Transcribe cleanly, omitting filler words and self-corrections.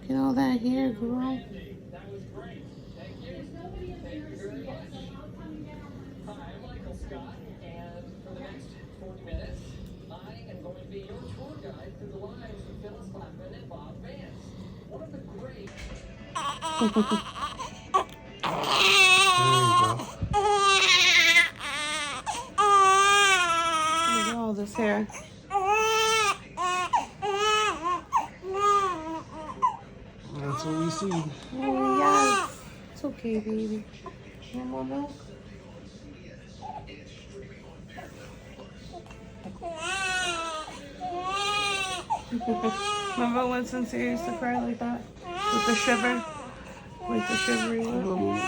Get all that hair, girl. That was great. Thank you. Thank you very much. Hi, I'm Michael Scott, and for the next 40 minutes, I am going to be your tour guide through the lives of Phyllis Blackman and Bob Vance. One of the great. Look at all this hair. That's what we see. Oh, yes. It's okay, baby. You want more milk? Remember when Sincere used to cry like that? With the shiver? With the shivering lip?